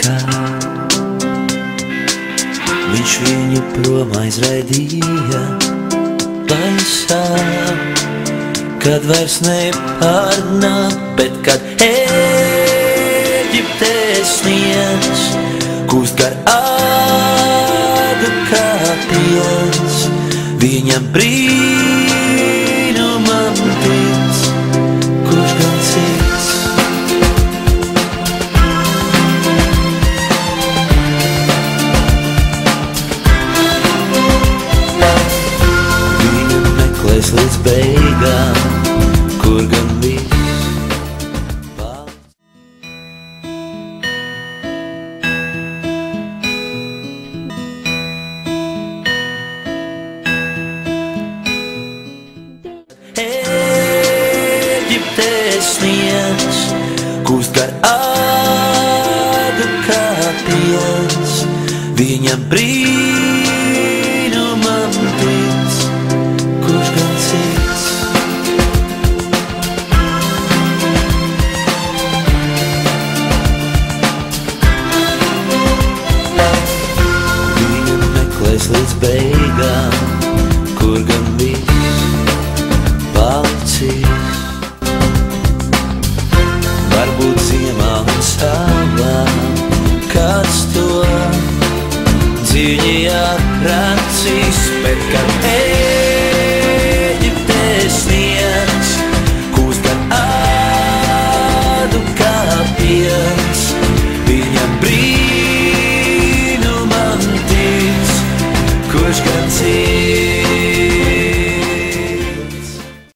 kā viņš viņu prom aizraidīja gaisā, kad vairs nepārnāk, bet kad Ēģiptē sniegs kūst gar ādu kā piens, viņam brīnumam tic, kurš gan cits. Viņu meklēs līdz beigām, kur gan viss Ēģiptē sniegs kūst gar ādu kā piens, viņam brīnumam tic, kurš gan cits. Viņu meklēs līdz beigām, kur gan viss palicis. Varbūt ziemā un savā kāds to dziļi apracīs, bet kad